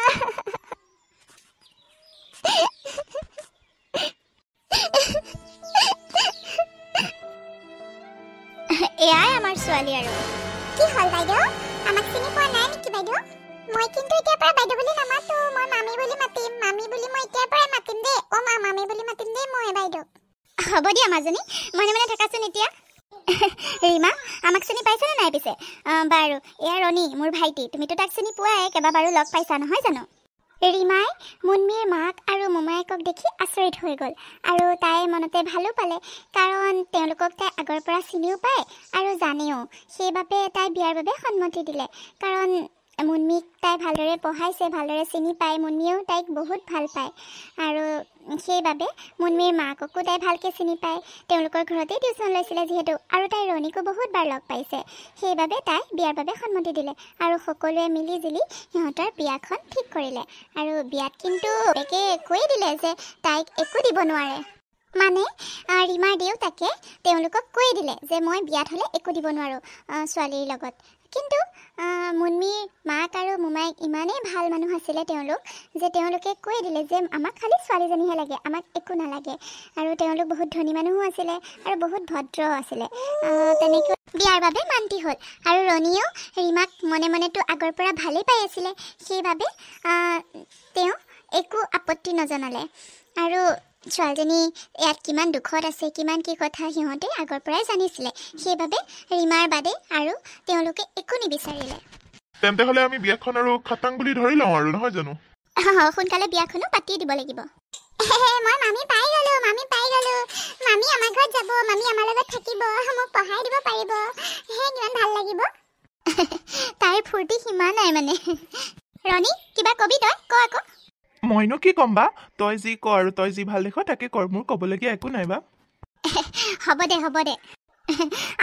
এয়াই আমাৰ ছোৱালী আৰু। কি হ'ল বাইদেউ? আমাক চিনি পোৱা নাই নেকি বাইদেউ? মই কিন্তু এতিয়াৰ পৰা বাইদেউ বুলি নামাতো, মই মামী বুলি মাতিম। মামী বুলি মই এতিয়াৰ পৰাই মাতিম দেই। অ' মা, মামী বুলি মাতিম দেই মই বাইদেউ। হ'ব দিয়া মাজনী, মনে মনে থাকাচোন এতিয়া। ৰীমা, আমাক চিনি পাইছানে নাই পিছে? বাৰু, এয়া ৰণী, মোৰ ভাইটি। তুমিতো তাক চিনি পোৱাই, কেইবাবাৰো লগ পাইছা নহয় জানো? ৰীমাই মুনমীৰ মাক আৰু মোমায়েকক দেখি আচৰিত হৈ গ'ল আৰু তাই মনতে ভালো পালে কাৰণ তেওঁলোকক তাই আগৰ পৰা চিনিও পায় আৰু জানেও সেইবাবে তাই বিয়াৰ বাবে সন্মতি দিলে কাৰণ মুনমীক তাই ভালদৰে পঢ়াইছে ভালদৰে চিনি পায় মুনমীয়েও তাইক বহুত ভাল পায় আৰু সেইবাবে মুনমীৰ মাককো তাই ভালকৈ চিনি পায় তেওঁলোকৰ ঘৰতেই টিউশ্যন লৈছিলে যিহেতু আৰু তাই ৰণীকো বহুতবাৰ লগ পাইছে সেইবাবে তাই বিয়াৰ বাবে সন্মতি দিলে আৰু সকলোৱে মিলি জুলি সিহঁতৰ বিয়াখন ঠিক কৰিলে আৰু বিয়াত কিন্তু একে কৈয়ে দিলে যে তাইক একো দিব নোৱাৰে মানে ৰীমাৰ দেউতাকে তেওঁলোকক কৈ দিলে যে মই বিয়াত হ'লে একো দিব নোৱাৰোঁ ছোৱালীৰ লগত কিন্তু মুনমীৰ মাক আৰু মোমায়েক ইমানেই ভাল মানুহ আছিলে তেওঁলোক যে তেওঁলোকে কৈ দিলে যে আমাক খালি ছোৱালীজনীহে লাগে আমাক একো নালাগে আৰু তেওঁলোক বহুত ধনী মানুহো আছিলে আৰু বহুত ভদ্ৰ আছিলে তেনেকৈ বিয়াৰ বাবে মান্তি হ'ল আৰু ৰণীয়েও ৰীমাক মনে মনেতো আগৰ পৰা ভালেই পাই আছিলে সেইবাবে তেওঁ একো আপত্তি নজনালে আৰু ছোৱালীজনী ইয়াত কিমান দুখত আছে কিমান কি কথা সিহঁতে আগৰ পৰাই জানিছিলে সেইবাবে ৰীমাৰ বাদে আৰু তেওঁলোকে একো নিবিচাৰিলে তেন্তে হ'লে আমি বিয়াখন আৰু খাটাং বুলি ধৰি লওঁ আৰু নহয় জানো সোনকালে বিয়াখনো পাতিয়ে দিব লাগিব মই মামী পাই গ'লো মামী আমাৰ ঘৰত যাব মামী আমাৰ লগত থাকিব মোক পঢ়াই দিব পাৰিব কিমান ভাল লাগিব তাইৰ ফূৰ্তি সীমা নাই মানে ৰণী কিবা কবি তই ক আকৌ মইনো কি ক'ম বা তই যি ক আৰু তই যি ভাল দেখ তাকে কৰ মোৰ ক'বলগীয়া একো নাই বা হ'ব দে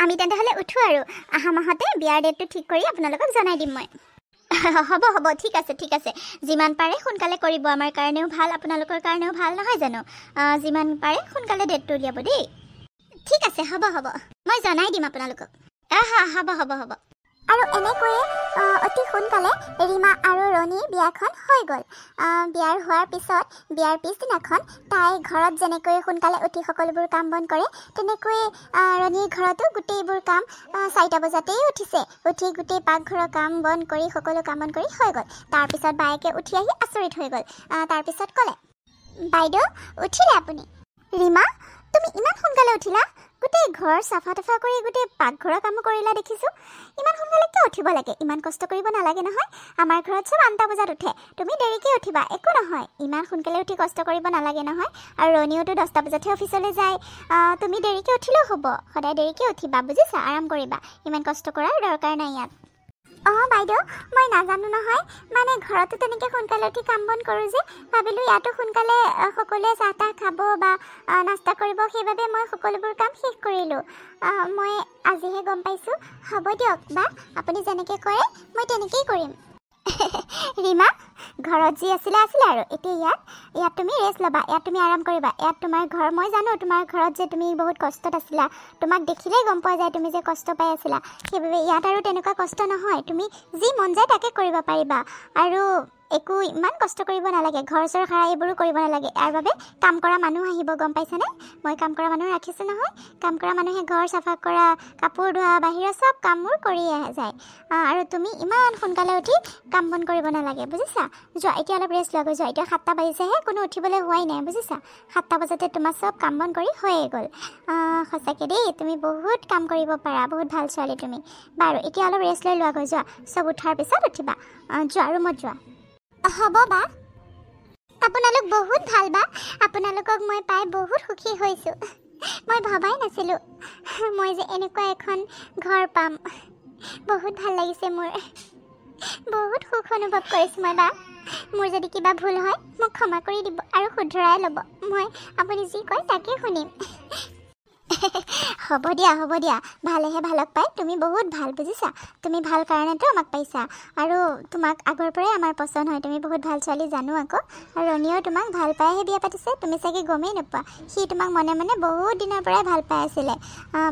আমি তেন্তে হ'লে উঠো আৰু অহা মাহতে বিয়াৰ ডেটটো ঠিক কৰি আপোনালোকক জনাই দিম মই হ'ব ঠিক আছে যিমান পাৰে সোনকালে কৰিব আমাৰ কাৰণেও ভাল আপোনালোকৰ কাৰণেও ভাল নহয় জানো যিমান পাৰে সোনকালে ডেটটো উলিয়াব দেই ঠিক আছে হ'ব মই জনাই দিম আপোনালোকক হ'ব আৰু এনেকৈয়ে অতি সোনকালে ৰীমা আৰু ৰণীৰ বিয়াখন হৈ গ'ল বিয়াৰ হোৱাৰ পিছত বিয়াৰ পিছদিনাখন তাই ঘৰত যেনেকৈ সোনকালে উঠি সকলোবোৰ কাম বন কৰে তেনেকৈ ৰণীৰ ঘৰতো গোটেইবোৰ কাম 4টা বজাতেই উঠি গোটেই পাকঘৰৰ কাম বন কৰি সকলো কাম বন কৰি হৈ গ'ল তাৰপিছত বায়েকে উঠি আহি আচৰিত হৈ গ'ল তাৰপিছত ক'লে বাইদেউ উঠিলে আপুনি ৰীমা তুমি ইমান সোনকালে উঠিলা গোটেই ঘৰ চাফা তাফা কৰি গোটেই পাকঘৰৰ কামো কৰিলা দেখিছোঁ ইমান সোনকালে কিয় উঠিব লাগে ইমান কষ্ট কৰিব নালাগে নহয় আমাৰ ঘৰত চব 8টা বজাত উঠে তুমি দেৰিকৈ উঠিবা একো নহয় ইমান সোনকালে উঠি কষ্ট কৰিব নালাগে নহয় আৰু ৰণীওতো 10টা বজাতহে অফিচলৈ যায় তুমি দেৰিকৈ উঠিলেও হ'ব সদায় দেৰিকৈ উঠিবা বুজিছা আৰাম কৰিবা ইমান কষ্ট কৰাৰ দৰকাৰ নাই ইয়াত বাইদেউ মই নাজানো নহয় মানে ঘৰতো তেনেকৈ সোনকালে উঠি কাম বন কৰোঁ যে ভাবিলোঁ ইয়াতো সোনকালে সকলোৱে চাহ তাহ খাব বা নাস্তা কৰিব সেইবাবে মই সকলোবোৰ কাম শেষ কৰিলোঁ মই আজিহে গম পাইছোঁ হ'ব দিয়ক বা আপুনি যেনেকৈ কৰে মই তেনেকেই কৰিম ৰীমা ঘৰত যি আছিলে আৰু এতিয়া ইয়াত তুমি ৰেষ্ট ল'বা ইয়াত তুমি আৰাম কৰিবা ইয়াত তোমাৰ ঘৰ মই জানো তোমাৰ ঘৰত যে তুমি বহুত কষ্টত আছিলা তোমাক দেখিলেই গম পোৱা যায় তুমি যে কষ্ট পাই আছিলা সেইবাবে ইয়াত আৰু তেনেকুৱা কষ্ট নহয় তুমি যি মন যায় তাকে কৰিব পাৰিবা আৰু একো ইমান কষ্ট কৰিব নালাগে ঘৰ চৰ সাৰা এইবোৰো কৰিব নালাগে ইয়াৰ বাবে কাম কৰা মানুহ আহিব গম পাইছানে মই কাম কৰা মানুহ ৰাখিছোঁ নহয় কাম কৰা মানুহে ঘৰ চাফা কৰা কাপোৰ ধোৱা বাহিৰৰ চব কামবোৰ কৰি যায় আৰু তুমি ইমান সোনকালে উঠি কাম বন কৰিব নালাগে বুজিছা যোৱা এতিয়া অলপ ৰেষ্ট লোৱা যোৱা এতিয়া 7টা বাজিছেহে কোনো উঠিবলৈ হোৱাই নাই বুজিছা 7টা বজাতে তোমাৰ চব কাম বন কৰি হৈয়ে গ'ল সঁচাকৈ দেই তুমি বহুত কাম কৰিব পাৰা বহুত ভাল ছোৱালী তুমি বাৰু এতিয়া অলপ ৰেষ্ট লৈ লোৱা যোৱা চব উঠাৰ পিছত উঠিবা যোৱা ৰুমত যোৱা হ'ব বা আপোনালোক বহুত ভাল বা আপোনালোকক মই পাই বহুত সুখী হৈছোঁ মই ভবাই নাছিলোঁ মই যে এনেকুৱা এখন ঘৰ পাম বহুত ভাল লাগিছে মোৰ বহুত সুখ অনুভৱ কৰিছোঁ মই বা মোৰ যদি কিবা ভুল হয় মোক ক্ষমা কৰি দিব আৰু শুধৰাই ল'ব মই আপুনি যি কয় তাকে শুনিম হ'ব দিয়া ভালেহে ভালক পাই তুমি বহুত ভাল বুজিছা তুমি ভাল কাৰণেতো আমাক পাইছা আৰু তোমাক আগৰ পৰাই আমাৰ পচন্দ হয় তুমি বহুত ভাল ছোৱালী জানো আকৌ আৰু ৰণীয়েও তোমাক ভাল পাইহে বিয়া পাতিছে তুমি চাগে গমেই নোপোৱা সি তোমাক মনে মনে বহুত দিনৰ পৰাই ভাল পাই আছিলে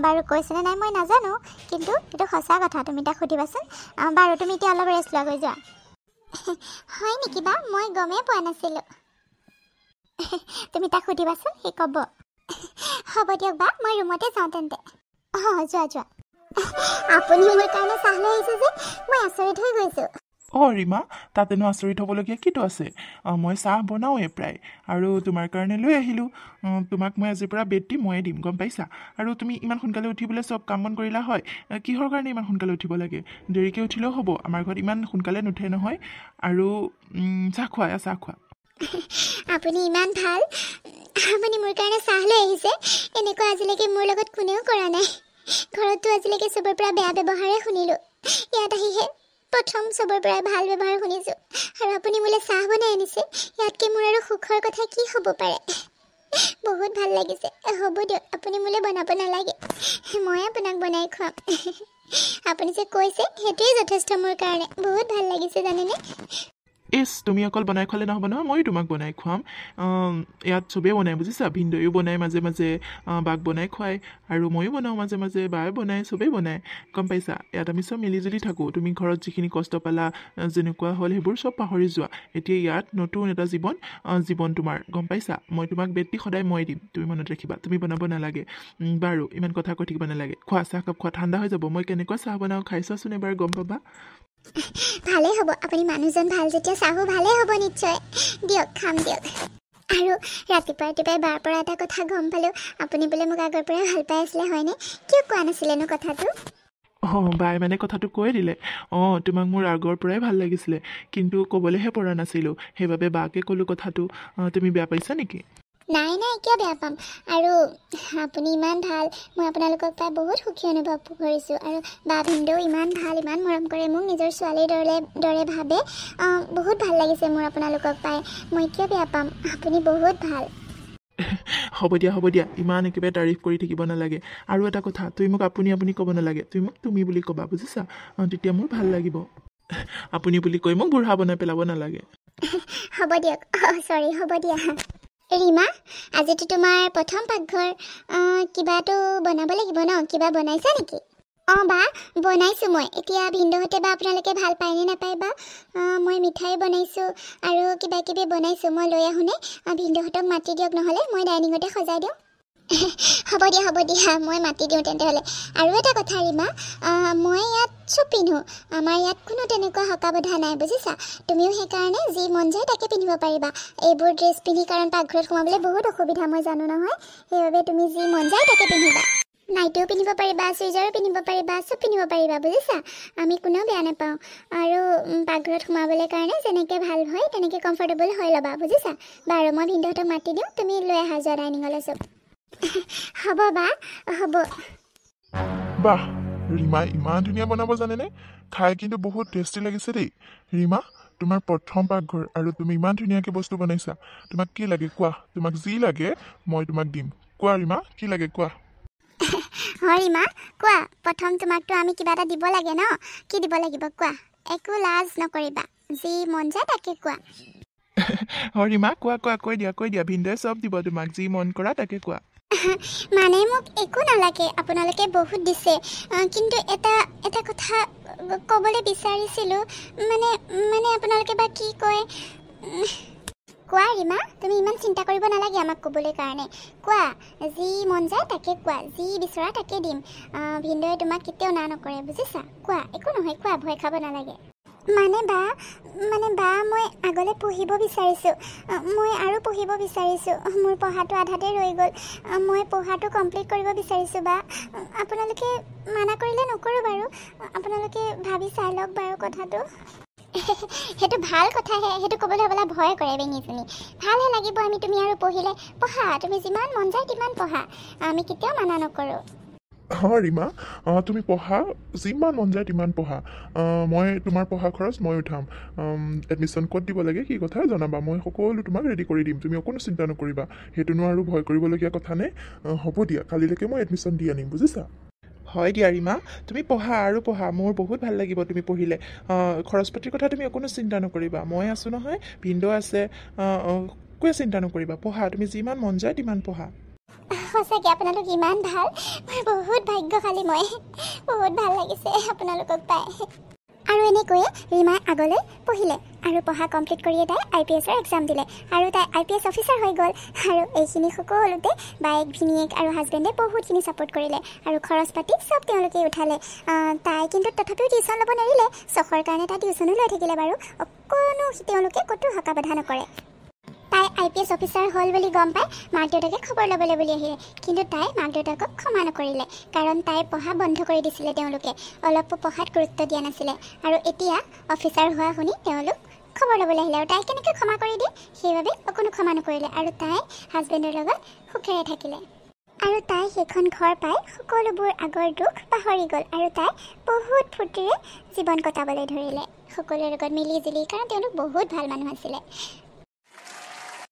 বাৰু কৈছেনে নাই মই নাজানো কিন্তু এইটো সঁচা কথা তুমি তাক সুধিবাচোন বাৰু তুমি এতিয়া অলপ ৰেষ্ট লোৱা গৈ যোৱা হয় নেকি বা মই গমেই পোৱা নাছিলোঁ তুমি তাক সুধিবাচোন সি ক'ব হ'ব দিয়ক বা মই ৰুমতে যাওঁ তেন্তে যোৱা আপুনি মোৰ কাৰণে চাহ লৈ আহিছে যে মই আচৰিত হৈ গৈছোঁ ৰীমা তাতেনো আচৰিত হ'বলগীয়া কিটো আছে মই চাহ বনাওঁৱে প্ৰায় আৰু তোমাৰ কাৰণে লৈ আহিলোঁ তোমাক মই আজিৰ পৰা বেড দি ময়ে দিম গম পাইছা আৰু তুমি ইমান সোনকালে উঠিবলৈ চব কাম বন কৰিলা হয় কিহৰ কাৰণে ইমান সোনকালে উঠিব লাগে দেৰিকৈ উঠিলেও হ'ব আমাৰ ঘৰত ইমান সোনকালে নুঠে নহয় আৰু চাহ খোৱা চাহ খোৱা আপুনি ইমান ভাল আপুনি মোৰ কাৰণে চাহ লৈ আহিছে এনেকুৱা আজিলৈকে মোৰ লগত কোনেও কৰা নাই ঘৰততো আজিলৈকে চবৰ পৰা বেয়া ব্যৱহাৰে শুনিলোঁ ইয়াত আহিহে প্ৰথম চবৰ পৰা ভাল ব্যৱহাৰ শুনিছোঁ আৰু আপুনি মোলৈ চাহ বনাই আনিছে ইয়াতকৈ মোৰ আৰু সুখৰ কথা কি হ'ব পাৰে বহুত ভাল লাগিছে হ'ব দিয়ক আপুনি মোলৈ বনাব নালাগে মই আপোনাক বনাই খুৱাম আপুনি যে কৈছে সেইটোৱেই যথেষ্ট মোৰ কাৰণে বহুত ভাল লাগিছে জানেনে তুমি অকল বনাই খোৱালে নহ'ব নহয় ময়ো তোমাক বনাই খুৱাম ইয়াত চবেই বনাই বুজিছা ভিনদৈও বনাই মাজে মাজে বাক বনাই খুৱাই আৰু ময়ো বনাওঁ মাজে মাজে বায়ে বনাই চবেই বনাই গম পাইছা ইয়াত আমি চব মিলিজুলি থাকোঁ তুমি ঘৰত যিখিনি কষ্ট পালা যেনেকুৱা হ'ল সেইবোৰ চব পাহৰি যোৱা এতিয়া ইয়াত নতুন এটা জীৱন তোমাৰ গম পাইছা মই তোমাক বেড দি সদায় মই দিম তুমি মনত ৰাখিবা তুমি বনাব নালাগে বাৰু ইমান কথা কৈ থাকিব নালাগে খোৱা চাহকাপ খোৱা ঠাণ্ডা হৈ যাব মই কেনেকুৱা চাহ বনাওঁ খাই চোৱাচোন এবাৰ গম পাবা ভালেই হ'ব আপুনি মানুহজন ভাল যেতিয়া চাহো ভালেই হ'ব নিশ্চয় দিয়ক খাম দিয়ক আৰু ৰাতিপুৱাই বাৰ পৰা এটা কথা গম পালোঁ আপুনি বোলে মোক আগৰ পৰাই ভাল পাই আছিলে হয়নে কিয় কোৱা নাছিলেনো কথাটো বাই মানে কথাটো কৈ দিলে তোমাক মোৰ আগৰ পৰাই ভাল লাগিছিলে কিন্তু ক'বলৈহে পৰা নাছিলোঁ সেইবাবে বাকে ক'লোঁ কথাটো তুমি বেয়া পাইছা নেকি নাই কিয় বেয়া পাম আৰু আপুনি ইমান ভাল মই আপোনালোকক পাই বহুত সুখী অনুভৱ কৰিছোঁ আৰু বা ভিনদেউ ইমান ভাল ইমান মৰম কৰে মোক নিজৰ ছোৱালীৰ দৰে ভাবে বহুত ভাল লাগিছে মোৰ আপোনালোকক পাই মই কিয় বেয়া পাম আপুনি বহুত ভাল হ'ব দিয়া ইমান একেবাৰে তাৰিফ কৰি থাকিব নালাগে আৰু এটা কথা তুমি মোক আপুনি ক'ব নালাগে তুমি মোক তুমি বুলি ক'বা বুজিছা তেতিয়া মোৰ ভাল লাগিব আপুনি বুলি কৈ মোক বুঢ়া বনাই পেলাব নালাগে হ'ব দিয়ক চৰি হ'ব দিয়া ৰীমা আজিতো তোমাৰ প্ৰথম পাকঘৰ কিবাটো বনাব লাগিব ন কিবা বনাইছা নেকি বা বনাইছোঁ মই এতিয়া ভিনদেউহঁতে বা আপোনালোকে ভাল পায়নে নাপায় বা মই মিঠাই বনাইছোঁ আৰু কিবা কিবি বনাইছোঁ মই লৈ আহোঁনে ভিনদেউহঁতক মাতি দিয়ক নহ'লে মই ডাইনিঙতে সজাই দিওঁ হ'ব দিয়া মই মাতি দিওঁ তেন্তে হ'লে আৰু এটা কথা ৰীমা মই ইয়াত চব পিন্ধোঁ আমাৰ ইয়াত কোনো তেনেকুৱা হকা বধা নাই বুজিছা তুমিও সেইকাৰণে যি মন যায় তাকে পিন্ধিব পাৰিবা এইবোৰ ড্ৰেছ পিন্ধি কাৰণ পাকঘৰত সোমাবলৈ বহুত অসুবিধা মই জানো নহয় সেইবাবে তুমি যি মন যায় তাকে পিন্ধিবা নাইটিও পিন্ধিব পাৰিবা চুইজাৰো পিন্ধিব পাৰিবা চব পিন্ধিব পাৰিবা বুজিছা আমি কোনেও বেয়া নাপাওঁ আৰু পাকঘৰত সোমাবলৈ কাৰণে যেনেকৈ ভাল হয় তেনেকৈ কমফৰ্টেবল হৈ ল'বা বুজিছা বাৰু মই ভিনদেউহঁতক মাতি দিওঁ তুমি লৈ আহা যোৱা ডাইনিঙলৈ চব হ'ব বা হ'ব বাহ ৰীমা ইমান ধুনীয়া বনাব জানেনে খাই কিন্তু বহুত টেষ্টি লাগিছে দেই ৰীমা তোমাৰ প্ৰথম পাকঘৰ আৰু তুমি ইমান ধুনীয়াকৈ বস্তু বনাইছা তোমাক কি লাগে কোৱা তোমাক যি লাগে মই তোমাক দিম কোৱা ৰীমা কি লাগে কোৱা হয় ৰীমা কোৱা প্ৰথম তোমাকতো আমি কিবা এটা দিব লাগে ন কি দিব লাগিব কোৱা একো লাজ নকৰিবা যি মন যায় তাকে কোৱা হয় ৰীমা কোৱা কৈ দিয়া ভিনদেউৱে চব দিব তোমাক যি মন কৰা তাকে কোৱা মানে মোক একো নালাগে আপোনালোকে বহুত দিছে কিন্তু এটা কথা ক'বলৈ বিচাৰিছিলোঁ মানে আপোনালোকে বা কি কয় কোৱা ৰীমা তুমি ইমান চিন্তা কৰিব নালাগে আমাক ক'বলৈ কাৰণে কোৱা যি মন যায় তাকে কোৱা যি বিচৰা তাকে দিম ভিনদেউৱে তোমাক কেতিয়াও না নকৰে বুজিছা কোৱা একো নহয় কোৱা ভয় খাব নালাগে মানে বা মই আগলৈ পঢ়িব বিচাৰিছোঁ মই আৰু পঢ়িব বিচাৰিছোঁ মোৰ পঢ়াটো আধাতে ৰৈ গ'ল মই পঢ়াটো কমপ্লিট কৰিব বিচাৰিছোঁ বা আপোনালোকে মানা কৰিলে নকৰোঁ বাৰু আপোনালোকে ভাবি চাই লওক বাৰু কথাটো সেইটো ভাল কথাহে সেইটো ক'বলৈ হ'বলে ভয় কৰে বেঙিজনী ভালহে লাগিব তুমি আৰু পঢ়িলে পঢ়া তুমি যিমান মন যায় তিমান পঢ়া আমি কেতিয়াও মানা নকৰোঁ ৰীমা তুমি পঢ়া যিমান মন যায় তিমান পঢ়া মই তোমাৰ পঢ়া খৰচ মই উঠাম এডমিশ্যন ক'ত দিব লাগে কি কথা জনাবা মই সকলো তোমাক ৰেডি কৰি দিম তুমি অকণো চিন্তা নকৰিবা সেইটোনো আৰু ভয় কৰিবলগীয়া কথা নে হ'ব দিয়া কালিলৈকে মই এডমিশ্যন দি আনিম বুজিছা হয় দিয়া ৰীমা তুমি পঢ়া আৰু পঢ়া মোৰ বহুত ভাল লাগিব তুমি পঢ়িলে খৰচ পাতিৰ কথা তুমি অকণো চিন্তা নকৰিবা মই আছোঁ নহয় ভিনদেউ আছে একোৱে চিন্তা নকৰিবা পঢ়া তুমি যিমান মন যায় তিমান পঢ়া সঁচাকৈ আপোনালোক ইমান ভাল মই বহুত ভাগ্যশালী মই বহুত ভাল লাগিছে আপোনালোকক পাই আৰু এনেকৈয়ে ৰীমাই আগলৈ পঢ়িলে আৰু পঢ়া কমপ্লিট কৰিয়ে তাই IPSৰ এক্সাম দিলে আৰু তাই IPS অফিচাৰ হৈ গ'ল। আৰু এইখিনি সকলোতে বাইক ভিনিয়েক আৰু হাজবেণ্ডে বহুতখিনি ছাপোৰ্ট কৰিলে আৰু খৰচ পাতি চব তেওঁলোকে উঠালে। তাই কিন্তু তথাপিও টিউশ্যন ল'ব নেৰিলে, চখৰ কাৰণে তাই টিউশ্যনো লৈ থাকিলে বাৰু, অকণো তেওঁলোকে ক'তো হকা বাধা নকৰে। তাই IPS অফিচাৰ হ'ল বুলি গম পাই মাক দেউতাকে খবৰ ল'বলৈ বুলি আহিলে, কিন্তু তাই মাক দেউতাকক ক্ষমা নকৰিলে, কাৰণ তাইৰ পঢ়া বন্ধ কৰি দিছিলে তেওঁলোকে, অলপো পঢ়াত গুৰুত্ব দিয়া নাছিলে। আৰু এতিয়া অফিচাৰ হোৱা শুনি তেওঁলোক খবৰ ল'বলৈ আহিলে আৰু তাই কেনেকৈ ক্ষমা কৰি দিয়ে, সেইবাবে অকণো ক্ষমা নকৰিলে আৰু তাই হাজবেণ্ডৰ লগত সুখেৰে থাকিলে। আৰু তাই সেইখন ঘৰ পাই সকলোবোৰ আগৰ দুখ পাহৰি গ'ল আৰু তাই বহুত ফূৰ্তিৰে জীৱন কটাবলৈ ধৰিলে সকলোৰে লগত মিলি জুলি, কাৰণ তেওঁলোক বহুত ভাল মানুহ আছিলে।